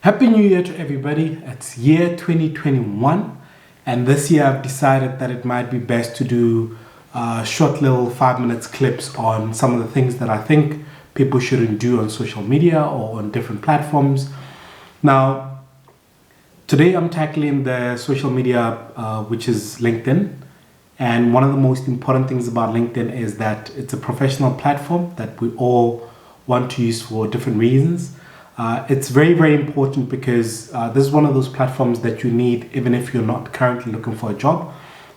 Happy New Year to everybody. It's year 2021, and this year I've decided that it might be best to do short little 5 minutes clips on some of the things that I think people shouldn't do on social media or on different platforms. Now, today I'm tackling the social media which is LinkedIn, and one of the most important things about LinkedIn is that it's a professional platform that we all want to use for different reasons. It's very, very important because this is one of those platforms that you need even if you're not currently looking for a job.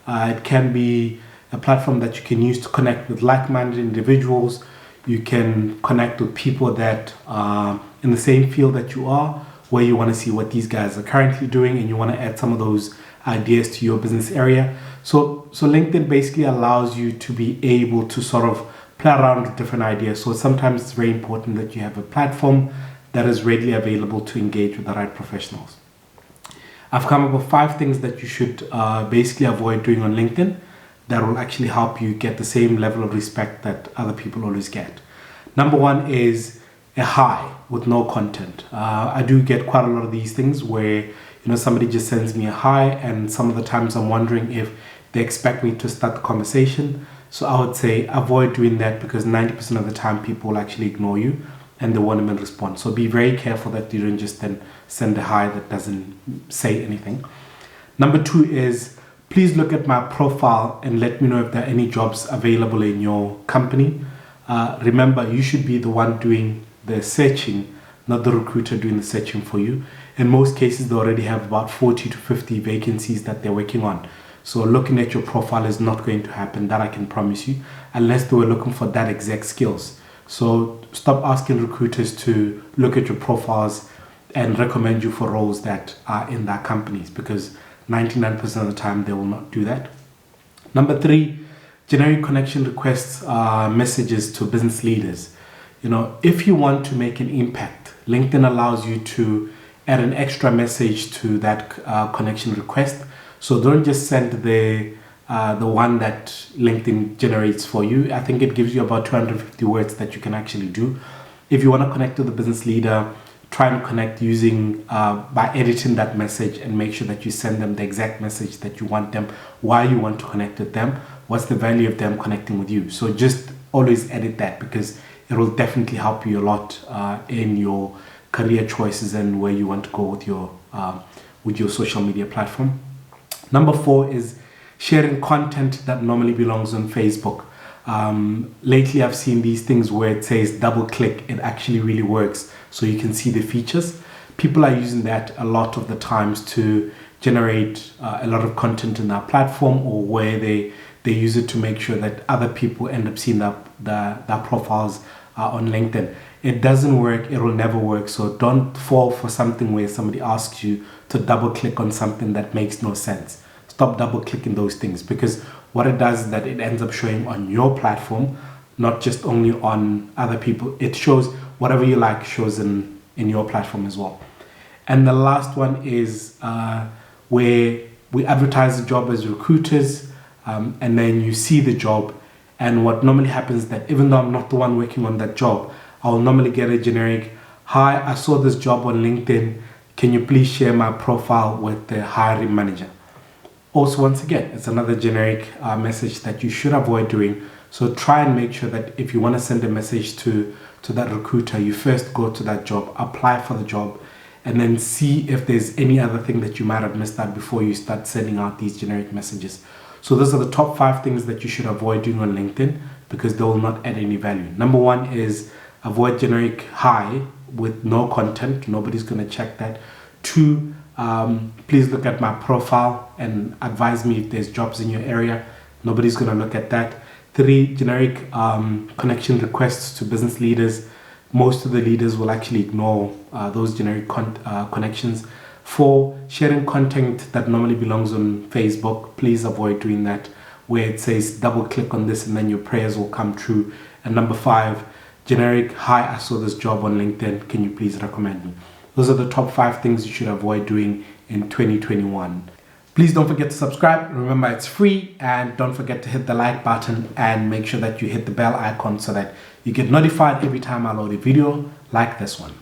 It can be a platform that you can use to connect with like-minded individuals. You can connect with people that are in the same field that you are, where you want to see what these guys are currently doing and you want to add some of those ideas to your business area. So LinkedIn basically allows you to be able to sort of play around with different ideas. So sometimes it's very important that you have a platform that is readily available to engage with the right professionals. I've come up with 5 things that you should basically avoid doing on LinkedIn that will actually help you get the same level of respect that other people always get. Number 1 is a hi with no content. I do get quite a lot of these things where somebody just sends me a hi, and some of the times I'm wondering if they expect me to start the conversation. So I would say avoid doing that, because 90% of the time people will actually ignore you and they won't even respond. So be very careful that you don't just then send a hi that doesn't say anything. Number 2 is, please look at my profile and let me know if there are any jobs available in your company. Remember, you should be the one doing the searching, not the recruiter doing the searching for you. In most cases, they already have about 40 to 50 vacancies that they're working on. So looking at your profile is not going to happen, that I can promise you, unless they were looking for that exact skills. So stop asking recruiters to look at your profiles and recommend you for roles that are in their companies, because 99% of the time they will not do that. Number 3, generic connection requests messages to business leaders. If you want to make an impact, LinkedIn allows you to add an extra message to that connection request. So don't just send the one that LinkedIn generates for you. I think it gives you about 250 words that you can actually do. If you want to connect to the business leader, try and connect using by editing that message, and make sure that you send them the exact message that you want them, why you want to connect with them, what's the value of them connecting with you. So just always edit that, because it will definitely help you a lot in your career choices and where you want to go with your social media platform. Number 4 is sharing content that normally belongs on Facebook. Lately, I've seen these things where it says double click. It actually really works, so you can see the features. People are using that a lot of the times to generate a lot of content in their platform, or where they use it to make sure that other people end up seeing their profiles on LinkedIn. It doesn't work. It will never work. So don't fall for something where somebody asks you to double click on something that makes no sense. Stop double clicking those things, because what it does is that it ends up showing on your platform, not just only on other people. It shows whatever you like shows in your platform as well. And the last one is where we advertise the job as recruiters, and then you see the job, and what normally happens is that even though I'm not the one working on that job, I'll normally get a generic, hi, I saw this job on LinkedIn, can you please share my profile with the hiring manager? Also, once again, it's another generic message that you should avoid doing. So try and make sure that if you want to send a message to that recruiter, you first go to that job, apply for the job, and then see if there's any other thing that you might have missed out before you start sending out these generic messages. So those are the top 5 things that you should avoid doing on LinkedIn, because they will not add any value. Number 1 is avoid generic hi with no content. Nobody's going to check that. 2, please look at my profile and advise me if there's jobs in your area. Nobody's going to look at that. 3, generic connection requests to business leaders. Most of the leaders will actually ignore those generic connections. 4, sharing content that normally belongs on Facebook. Please avoid doing that, where it says double click on this and then your prayers will come true. And number 5, generic, hi, I saw this job on LinkedIn, can you please recommend me? Those are the top 5 things you should avoid doing in 2021. Please don't forget to subscribe. Remember, it's free, and don't forget to hit the like button and make sure that you hit the bell icon so that you get notified every time I load a video like this one.